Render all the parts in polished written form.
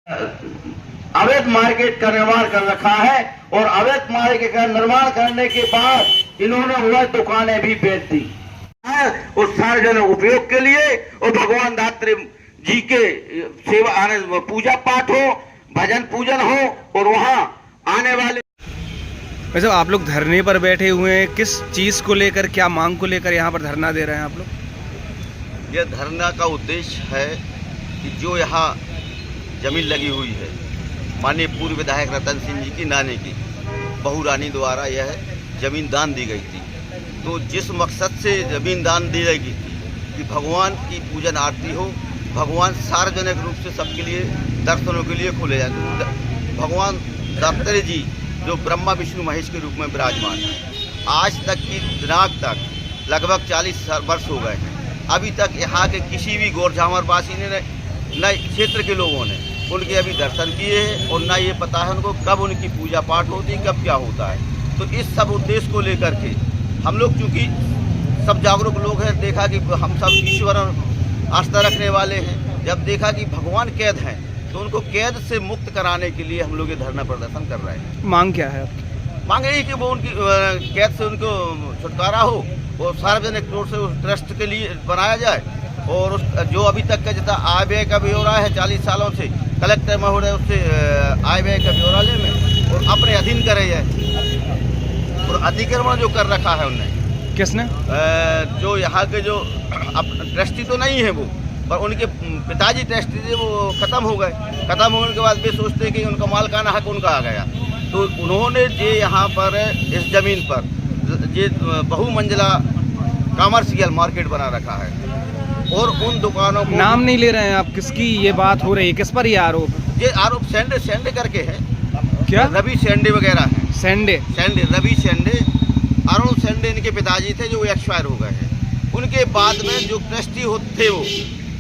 अवैध मार्केट का निर्माण कर रखा है और अवैध मार्केट का निर्माण करने के बाद इन्होंने वह दुकानें भी बेच दी उस सार्वजनिक उपयोग के लिए और भगवान दात्री जी के सेवा आने पूजा पाठ हो, भजन पूजन हो और वहां आने वाले। वैसे आप लोग धरने पर बैठे हुए हैं, किस चीज़ को लेकर, क्या मांग को लेकर यहाँ पर धरना दे रहे हैं आप लोग? यह धरना का उद्देश्य है कि जो यहाँ जमीन लगी हुई है माननीय पूर्व विधायक रतन सिंह जी की नानी की बहू रानी द्वारा यह जमीन दान दी गई थी। तो जिस मकसद से जमीन दान दी गई थी कि भगवान की पूजन आरती हो, भगवान सार्वजनिक रूप से सबके लिए दर्शनों के लिए खोले जाते। भगवान दात्री जी जो ब्रह्मा विष्णु महेश के रूप में विराजमान है, आज तक की दिनांक तक लगभग 40 वर्ष हो गए हैं। अभी तक यहाँ के किसी भी गौरझामरवासी ने न क्षेत्र के लोगों ने उनके अभी दर्शन किए हैं और ना ये पता है उनको कब उनकी पूजा पाठ होती है, कब क्या होता है। तो इस सब उद्देश्य को लेकर के हम लोग चूँकि सब जागरूक लोग हैं, देखा कि हम सब ईश्वर आस्था रखने वाले हैं, जब देखा कि भगवान कैद हैं तो उनको कैद से मुक्त कराने के लिए हम लोग ये धरना प्रदर्शन कर रहे हैं। मांग क्या है आपकी? मांग यही कि वो उनकी कैद से उनको छुटकारा हो और सार्वजनिक तौर से उस ट्रस्ट के लिए बनाया जाए और उस जो अभी तक का जितना आय व्यय का ब्यौरा है 40 सालों से कलेक्टर महोदय उससे आय व्यय का ब्यौरा ले में और अपने अधीन करे जाए। और अतिक्रमण जो कर रखा है उनने, किसने? जो यहाँ के जो ट्रस्टी तो नहीं है वो, पर उनके पिताजी ट्रस्टी थे वो ख़त्म हो गए। ख़त्म होने के बाद वे सोचते हैं कि उनका मालिकाना हक उनका आ गया, तो उन्होंने जो यहाँ पर इस ज़मीन पर ये बहुमंजिला कमर्शियल मार्केट बना रखा है और उन दुकानों को नाम नहीं ले रहे हैं आप, किसकी ये बात हो रही है, किस पर ये आरोप? ये आरोप सेंडे करके है। क्या? रवि सेंडे वगैरह है। सेंडे रवि सेंडे, अरुण सेंडे इनके पिताजी थे जो एक्सपायर हो गए हैं। उनके बाद में जो ट्रस्टी थे वो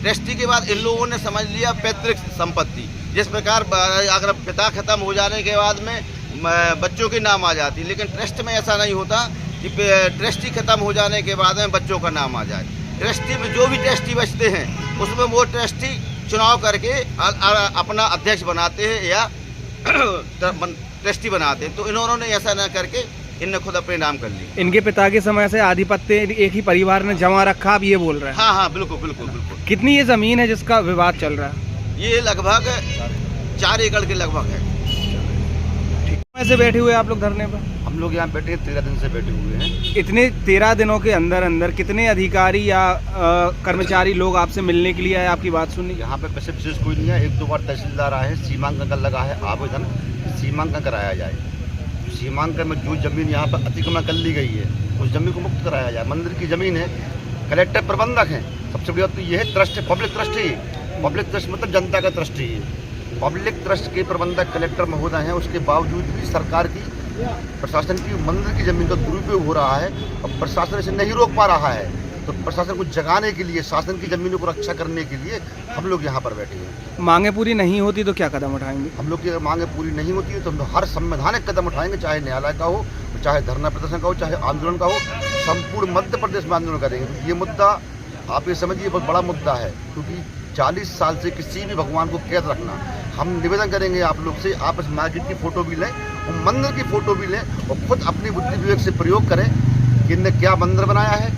ट्रस्टी के बाद इन लोगों ने समझ लिया पैतृक संपत्ति, जिस प्रकार अगर पिता खत्म हो जाने के बाद में बच्चों के नाम आ जाती, लेकिन ट्रस्ट में ऐसा नहीं होता कि ट्रस्टी खत्म हो जाने के बाद में बच्चों का नाम आ जाए। ट्रस्टी में जो भी ट्रस्टी बचते हैं उसमें वो ट्रस्टी चुनाव करके अपना अध्यक्ष बनाते हैं या ट्रस्टी बनाते हैं। तो इन्होंने ऐसा न करके इनने खुद अपने नाम कर लिए। इनके पिता के समय से आधिपत्य एक ही परिवार ने जमा रखा, आप ये बोल रहे हैं? हाँ हाँ, बिल्कुल बिल्कुल बिल्कुल। कितनी ये जमीन है जिसका विवाद चल रहा है? ये लगभग 4 एकड़ के लगभग है। ऐसे बैठे हुए आप लोग धरने पर? हम लोग यहाँ बैठे 13 दिन से बैठे हुए हैं। इतने 13 दिनों के अंदर कितने अधिकारी या कर्मचारी लोग आपसे मिलने के लिए आए, आपकी बात सुनी? यहाँ पे पैसे विशेष कोई नहीं है। 1-2 बार तहसीलदार आए, सीमांकन लगा है, आवेदन सीमांकन कराया जाए। सीमांकन में जो जमीन यहाँ पर अतिक्रमण कर ली गई है उस जमीन को मुक्त कराया जाए। मंदिर की जमीन है, कलेक्टर प्रबंधक है, सबसे बड़ी बात तो ये है। ट्रस्ट पब्लिक ट्रस्ट है, पब्लिक ट्रस्ट मतलब जनता का ट्रस्ट है। पब्लिक ट्रस्ट के प्रबंधक कलेक्टर महोदय हैं, उसके बावजूद भी सरकार की प्रशासन की मंदिर की जमीन का दुरुपयोग हो रहा है और प्रशासन इसे नहीं रोक पा रहा है। तो प्रशासन को जगाने के लिए, शासन की जमीनों को रक्षा करने के लिए हम लोग यहाँ पर बैठे हैं। मांगे पूरी नहीं होती तो क्या कदम उठाएंगे? हम लोग की मांगे पूरी नहीं होती है तो हम हर संवैधानिक कदम उठाएंगे, चाहे न्यायालय का हो, चाहे धरना प्रदर्शन का हो, चाहे आंदोलन का हो। संपूर्ण मध्य प्रदेश में आंदोलन करेंगे। ये मुद्दा आप ये समझिए बहुत बड़ा मुद्दा है, क्योंकि 40 साल से किसी भी भगवान को कैद रखना। हम निवेदन करेंगे आप लोग से, आप इस मार्केट की फ़ोटो भी लें और मंदिर की फ़ोटो भी लें और खुद अपनी बुद्धि विवेक से प्रयोग करें कि इनने क्या मंदिर बनाया है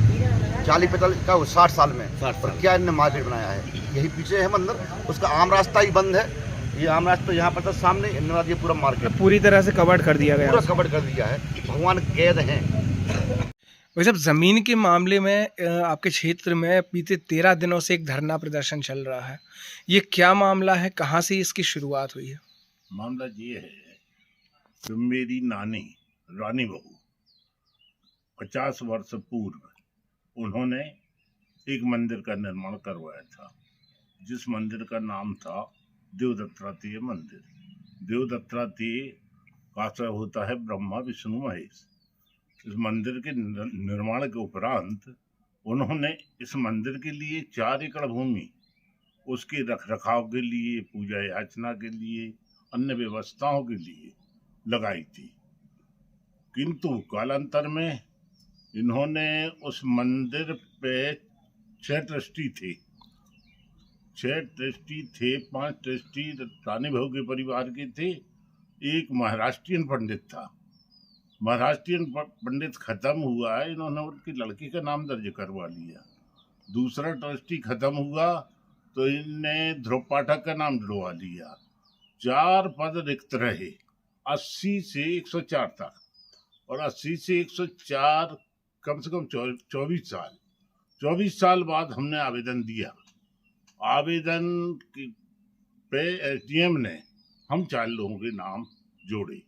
40-45 का 60 साल में, और क्या इनने मार्केट बनाया है। यही पीछे है मंदिर, उसका आम रास्ता ही बंद है। ये आम रास्ता यहाँ पर था सामने, इन्होंने ये पूरा मार्केट पूरी तरह से कवर्ड कर दिया गया, पूरा कवर्ड कर दिया है। भगवान कैद हैं। वैसे ज़मीन के मामले में आपके क्षेत्र में बीते 13 दिनों से एक धरना प्रदर्शन चल रहा है, ये क्या मामला है, कहाँ से इसकी शुरुआत हुई है? मामला ये है कि मेरी नानी रानी बहू 50 वर्ष पूर्व उन्होंने एक मंदिर का निर्माण करवाया था, जिस मंदिर का नाम था देवदत्तात्रेय मंदिर। देवदत्तात्रेय का आश्रय होता है ब्रह्मा विष्णु महेश। इस मंदिर के निर्माण के उपरांत उन्होंने इस मंदिर के लिए 4 एकड़ भूमि उसके रखरखाव के लिए, पूजा याचना के लिए, अन्य व्यवस्थाओं के लिए लगाई थी। किंतु कालांतर में इन्होंने उस मंदिर पे 6 ट्रस्टी थे, 6 ट्रस्टी थे, 5 ट्रस्टी रानी बहू के परिवार के थे, एक महाराष्ट्रियन पंडित था। महाराष्ट्रियन पंडित खत्म हुआ है, इन्होंने उनकी लड़की का नाम दर्ज करवा लिया। दूसरा ट्रस्टी खत्म हुआ तो इनने ध्रुव पाठक का नाम जुड़वा लिया। 4 पद रिक्त रहे 80 से 104 तक, और 80 से 104 कम से कम 24 साल बाद हमने आवेदन दिया। आवेदन पे एसडीएम ने हम 4 लोगों के नाम जोड़े।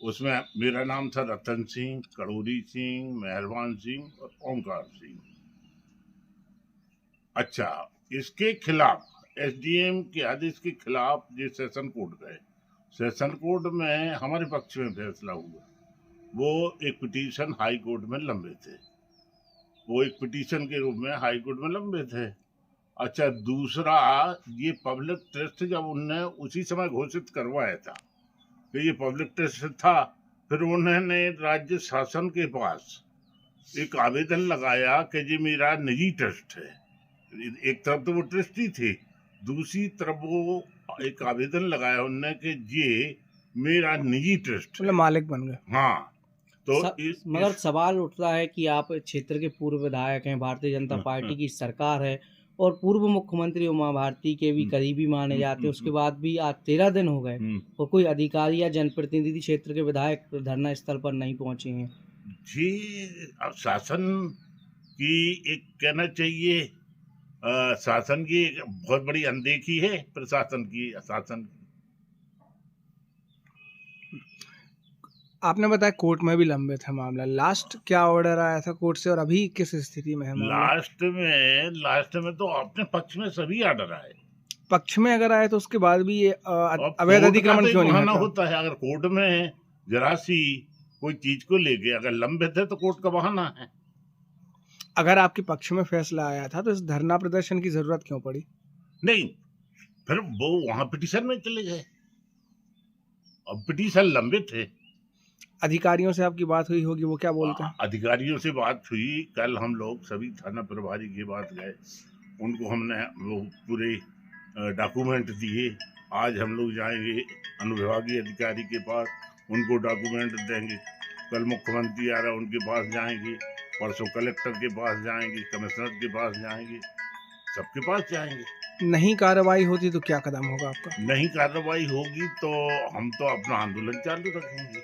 उसमें मेरा नाम था रतन सिंह, कड़ोरी सिंह, मेहरबान सिंह और ओमकार सिंह। अच्छा, इसके खिलाफ एसडीएम के आदेश के खिलाफ ये सेशन कोर्ट गए। सेशन कोर्ट में हमारे पक्ष में फैसला हुआ। वो एक पिटीशन हाई कोर्ट में लंबे थे, वो एक पिटीशन के रूप में हाई कोर्ट में लंबे थे। अच्छा, दूसरा ये पब्लिक ट्रस्ट जब उनने उसी समय घोषित करवाया था कि ये पब्लिक ट्रस्ट था, फिर उन्होंने राज्य शासन के पास एक आवेदन लगाया कि ये मेरा निजी ट्रस्ट है। एक तरफ तो वो ट्रस्टी थे, दूसरी तरफ वो एक आवेदन लगाया उनने कि ये मेरा निजी ट्रस्ट है। मतलब मालिक बन गए। हाँ, तो मगर सवाल उठता है कि आप क्षेत्र के पूर्व विधायक हैं, भारतीय जनता पार्टी की सरकार है और पूर्व मुख्यमंत्री उमा भारती के भी करीबी माने जाते हैं, उसके बाद भी आज 13 दिन हो गए और कोई अधिकारी या जनप्रतिनिधि क्षेत्र के विधायक धरना स्थल पर नहीं पहुंचे हैं। जी, अब शासन की एक कहना चाहिए, शासन की बहुत बड़ी अनदेखी है प्रशासन की, शासन की। आपने बताया कोर्ट में भी लंबे था मामला, लास्ट क्या ऑर्डर आया था कोर्ट से और अभी किस स्थिति में है मामला? लास्ट में तो अपने पक्ष में सभी ऑर्डर आए। पक्ष में अगर आए तो उसके बाद भी ये अवैध अतिक्रमण क्यों नहीं होता है? अगर कोर्ट में जरा सी कोई चीज को लेके अगर लंबे थे तो कोर्ट का बहाना है। अगर आपके पक्ष में फैसला आया था तो इस धरना प्रदर्शन की जरूरत क्यों पड़ी? नहीं, फिर वो वहां पिटीशन में चले गए। अब पिटीशन लंबे थे। अधिकारियों से आपकी बात हुई होगी, वो क्या बोलते हैं? अधिकारियों से बात हुई, कल हम लोग सभी थाना प्रभारी के पास गए, उनको हमने वो पूरे डॉक्यूमेंट दिए। आज हम लोग जाएंगे अनुविभागीय अधिकारी के पास, उनको डॉक्यूमेंट देंगे। कल मुख्यमंत्री आ रहा है, उनके पास जाएंगे। परसों कलेक्टर के पास जाएंगे, कमिश्नर के पास जाएंगे, सबके पास जाएंगे। नहीं कार्रवाई होती तो क्या कदम होगा आपका? नहीं कार्रवाई होगी तो हम तो अपना आंदोलन चालू रखेंगे।